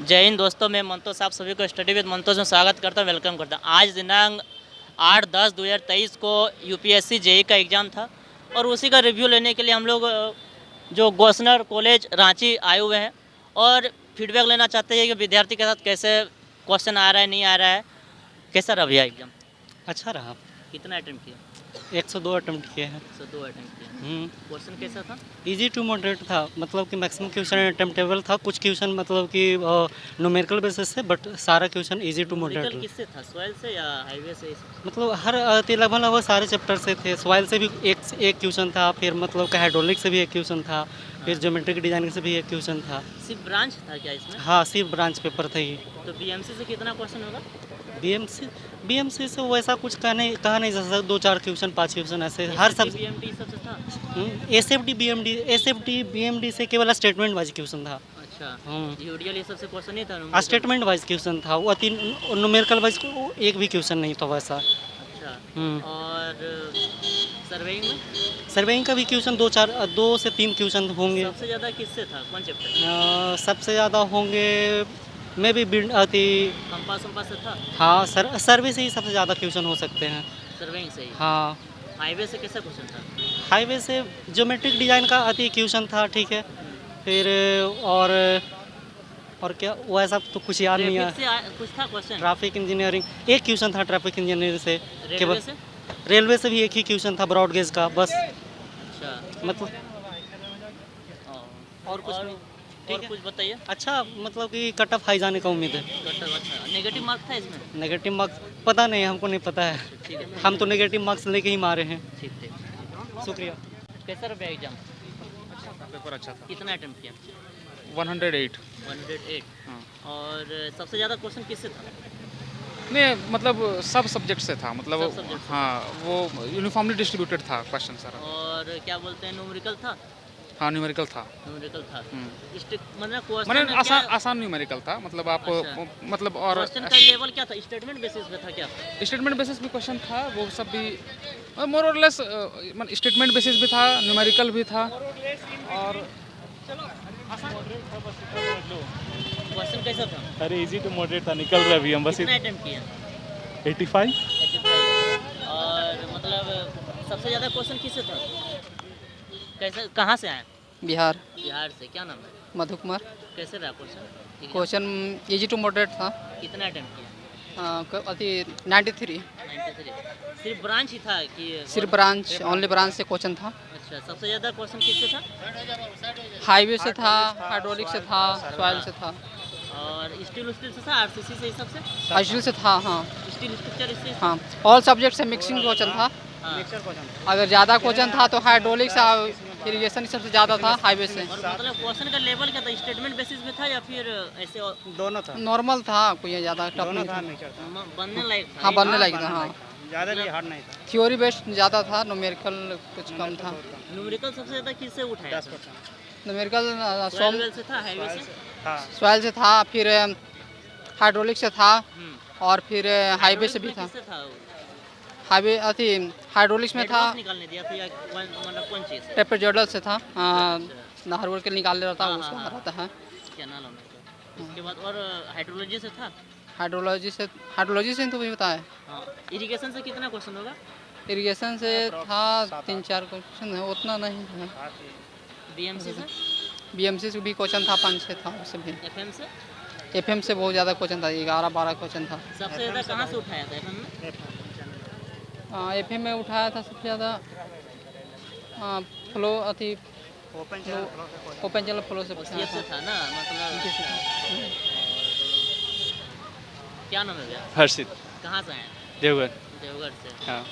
जय हिंद दोस्तों, मैं मंतोष आप सभी को स्टडी विद मंतोष में स्वागत करता हूँ, वेलकम करता हूँ। आज दिनांक 8-10-2023 को यूपीएससी जेई का एग्ज़ाम था और उसी का रिव्यू लेने के लिए हम लोग जो गोस्सनर कॉलेज रांची आए हुए हैं और फीडबैक लेना चाहते हैं कि विद्यार्थी के साथ कैसे क्वेश्चन आ रहा है, नहीं आ रहा है, कैसा रहा भैया एग्ज़ाम? अच्छा रहा। कितना अटैम्प्ट किया? 102 अटेम्प्ट किए हैं। 102 अटैम्प्ट किया। क्वेश्चन कैसा था? इजी टू मॉडरेट था, मतलब कि मैक्सिमम क्वेश्चन अटेम्प्टेबल था। कुछ क्वेश्चन मतलब कि न्यूमेरिकल बेसिस से, बट सारा क्वेश्चन इजी टू मॉडरेट। किससे था, सॉइल से या हाईवे से? मतलब हर लगभग सारे चैप्टर से थे। सॉइल से भी एक क्वेश्चन था, फिर मतलब कि हाइड्रोलिक से भी एक क्वेश्चन था, फिर ज्योमेट्रिक डिजाइनिंग से भी एक क्वेश्चन था। सिर्फ ब्रांच था क्या इसमें? हाँ, सिर्फ ब्रांच पेपर था ये। तो बीएमसी से कितना क्वेश्चन होगा? बीएमसी से वैसा कुछ कहा नहीं जा सकता। 2-4 क्वेश्चन, 5 क्वेश्चन ऐसे हर सब। बीएमडी सबसे था? एसएफडी बीएमडी से केवल स्टेटमेंट वाइज क्वेश्चन था। अच्छा, यूडीएल ये सबसे क्वेश्चन नहीं था? स्टेटमेंट वाइज क्वेश्चन था वो, 3 न्यूमेरिकल वाइज एक भी क्वेश्चन नहीं था वैसा। अच्छा, और सर्वेइंग में? सर्वेइंग का भी क्वेश्चन 2 से 3 क्वेश्चन होंगे। सबसे ज़्यादा किससे था, कौन चैप्टर? सबसे ज़्यादा होंगे मैं भी कंपास से था? हाँ, सर्वे से ही सबसे ज़्यादा क्वेश्चन हो सकते हैं। सर्वेइंग से ही? हाँ। हाईवे से कैसा क्वेश्चन था? हाईवे से ज्योमेट्रिक डिज़ाइन का क्वेश्चन था, ठीक है। फिर और क्या वैसा तो कुछ याद नहीं है। कुछ था क्वेश्चन? ट्रैफिक इंजीनियरिंग एक क्वेश्चन था, ट्रैफिक इंजीनियरिंग से। रेलवे से? रेलवे से भी एक ही क्वेश्चन था, ब्रॉड गेज का, बस। अच्छा, मतलब और कुछ नहीं? ठीक है, कुछ बताइए। अच्छा, मतलब कि कट ऑफ हाई जाने का उम्मीद है। अच्छा, नेगेटिव मार्क्स था इसमें? नेगेटिव मार्क्स पता नहीं, हमको नहीं पता है। ठीक है, हम तो नेगेटिव मार्क्स लेके ही मारे हैं। ठीक। शुक्रिया। कैसा रहा एग्जाम? पेपर अच्छा था। कितना अटेम्प्ट किया? 108। 108। हाँ। और सबसे ज़्यादा क्वेश्चन किससे था? नहीं, मतलब सब सब्जेक्ट से था, मतलब सब subject से? हाँ, वो यूनिफॉर्मली डिस्ट्रीब्यूटेड था क्वेश्चन सारा। और क्या बोलते हैं, न्यूमेरिकल था? हाँ, न्यूमेरिकल था। न्यूमेरिकल था। हम्म। मतलब क्वेश्चन मैंने आसान न्यूमेरिकल था, मतलब आप अच्छा। मतलब और क्वेश्चन का लेवल क्या था? स्टेटमेंट बेसिस पे था क्या? स्टेटमेंट बेसिस भी क्वेश्चन था, वो सब भी मोर और लेस। स्टेटमेंट बेसिस भी था, न्यूमेरिकल भी था। और क्वेश्चन कैसा था? अरे इजी टू मॉडरेट था, निकल रहा अभी हम बस। कितना अटेम्प्ट किया? 85। 85। और मतलब सबसे ज़्यादा क्वेश्चन किससे था? कैसे, कहाँ से आए? बिहार। बिहार से। क्या नाम है? मधु कुमार। कैसे रहा question? Question easy to moderate था। कितना अटेम्प्ट किया? 93। 93। सिर्फ ब्रांच ही था कि? सिर्फ ब्रांच, ओनली ब्रांच से क्वेश्चन था। अच्छा, सबसे ज़्यादा क्वेश्चन किससे था? हाईवे से था, हाइड्रोलिक से था, सॉइल से था, और स्टील से था, आरसीसी से, सबसे आईसीएल से था। हाँ स्टील स्ट्रक्चर इससे? हाँ, ऑल सब्जेक्ट से मिक्सिंग क्वेश्चन था। हाँ। अगर ज़्यादा क्वेश्चन था तो हाइड्रोलिक से, इरिगेशन सबसे ज़्यादा था हाईवे से। और मतलब क्वेश्चन का लेवल क्या था, स्टेटमेंट बेसिस पे था या फिर ऐसे दोनों था। नॉर्मल था, कोई ज़्यादा टफ नहीं था। बनने लायक था? हाँ, बनने लायक था। हाँ, ज़्यादा भी हार्ड नहीं था। थ्योरी बेस्ड ज़्यादा था, न्यूमेरिकल कुछ कम था। न्यूमेरिकल सबसे ज़्यादा किससे उठाया? न्यूमेरिकल सॉइल से था, हाईवे से? सॉइल से था, फिर हाइड्रोलिक से था, और फिर हाईवे से भी था। किससे था? हाईवे हाइड्रोलिक्स में था, निकालने दिया था या मतलब कौन चीज़? टेपरजोडल से था। नाहरगढ़ के निकाल रहा था, उसको रहता है। क्या नाम है? उसके बाद और हाइड्रोलॉजी से था? हाइड्रोलॉजी से तो भी बताया। हाँ। इरिगेशन से कितना क्वेश्चन होगा? इरिगेशन से था 3-4 क्वेश्चन है, उतना नहीं है। बीएमसी से? बीएमसी से भी क्वेश्चन था, 5-6 था उससे भी। एफएम से? एफएम से बहुत ज़्यादा क्वेश्चन था, 11-12 क्वेश्चन था। सबसे ज़्यादा कहाँ से उठाया था एफएम में? एफएम में उठाया था सबसे ज़्यादा फ्लो ओपन चैनल फ्लो से ये से था ना, मतलब क्या नाम है भैया? हर्षित। कहाँ से आए? देवघर। देवघर से। हाँ।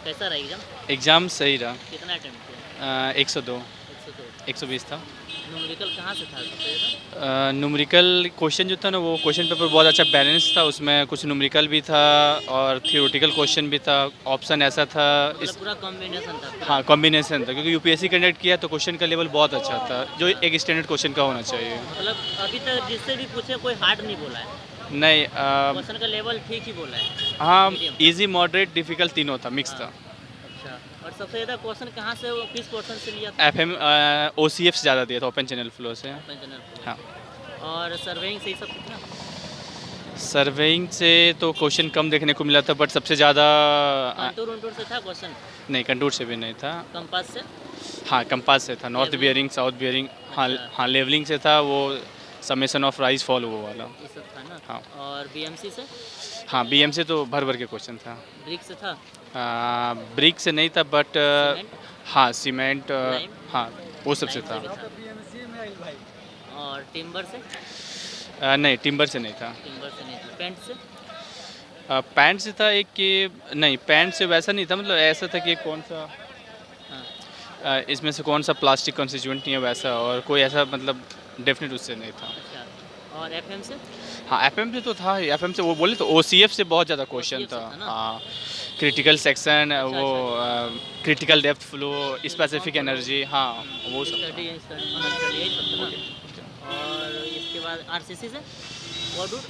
कैसा रहा एग्जाम? एग्ज़ाम सही रहा। कितना अटेम्प्ट किया? 102। 102। 120 था। न्यूमेरिकल कहाँ से था सबसे ज़्यादा? न्यूमेरिकल क्वेश्चन जो था ना, वो क्वेश्चन पेपर बहुत अच्छा बैलेंस था। उसमें कुछ न्यूमेरिकल भी था और थियोरेटिकल क्वेश्चन भी था। ऑप्शन ऐसा था मतलब पूरा कॉम्बिनेशन था? हाँ, कॉम्बिनेशन था, क्योंकि यूपीएससी कंडक्ट किया तो क्वेश्चन का लेवल बहुत अच्छा था, जो एक स्टैंडर्ड क्वेश्चन का होना चाहिए। मतलब अभी तक जिससे भी पूछे कोई हार्ड नहीं बोला है? नहीं, क्वेश्चन का लेवल ठीक ही बोला है? हाँ, मीडियम? इजी, मॉडरेट, डिफिकल्ट तीनों था, मिक्स था। अच्छा, और सबसे ज़्यादा क्वेश्चन कहाँ से, किस पोर्शन से लिया था? एफएम OCF से ज़्यादा दिया था, ओपन चैनल फ्लो से। Open channel. हाँ। और सर्वेइंग से ही सब कितना? सर्वेइंग से तो क्वेश्चन कम देखने को मिला था, बट सबसे ज़्यादा कंटूर उंटूर से था क्वेश्चन? नहीं, कंटूर से भी नहीं था। कंपास से? हाँ, कंपास से था। North Leveling? Bearing, south bearing, हाँ अच्छा। हाँ, लेवलिंग से था वो, समेशन ऑफ राइज फॉल वो वाला। ये सब था ना? हाँ। और बीएमसी से? हाँ, बीएम से तो भर भर के क्वेश्चन था। ब्रिक से था? ब्रिक से नहीं था, बट सीमेंट? हाँ, सीमेंट, लाइम? हाँ, वो सबसे लाइम था। भी और टिम्बर से? नहीं, टिम्बर से नहीं था। टिम्बर से नहीं था। पेंट से? पैंट से था एक कि नहीं, पैंट से वैसा नहीं था, मतलब ऐसा था कि कौन सा हाँ। इसमें से कौन सा प्लास्टिक कंस्टिट्यूएंट नहीं है वैसा, और कोई ऐसा मतलब डेफिनेट उससे नहीं था। अच्छा। और एफएम से? हाँ, एफएम से तो था। एफएम से वो बोले तो ओसीएफ से बहुत ज़्यादा क्वेश्चन OCF से था। था ना? हाँ, क्रिटिकल सेक्शन, वो critical depth flow, specific energy, हाँ वो सब था। स्टडी यही सब था ना? और इसके बाद आरसीसी से? कोड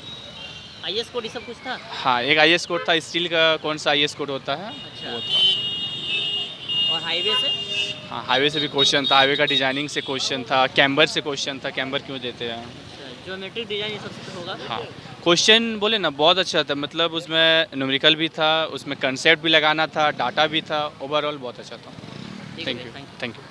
आईएस कोड ये सब कुछ था? हाँ, एक आईएस कोड था, स्टील का कौन सा आईएस कोड होता है अच्छा। वो था। और हाईवे से? हाँ, हाईवे से भी क्वेश्चन था, हाईवे का डिजाइनिंग से क्वेश्चन था, कैम्बर से क्वेश्चन था, कैम्बर क्यों देते हैं। अच्छा, ज्योमेट्रिक डिजाइन ये सब तो होगा? हाँ, क्वेश्चन बोले ना बहुत अच्छा था, मतलब उसमें न्यूमेरिकल भी था, उसमें कंसेप्ट भी लगाना था, डाटा भी था, ओवरऑल बहुत अच्छा था। ठीक है, thank you, thank you. Thank you.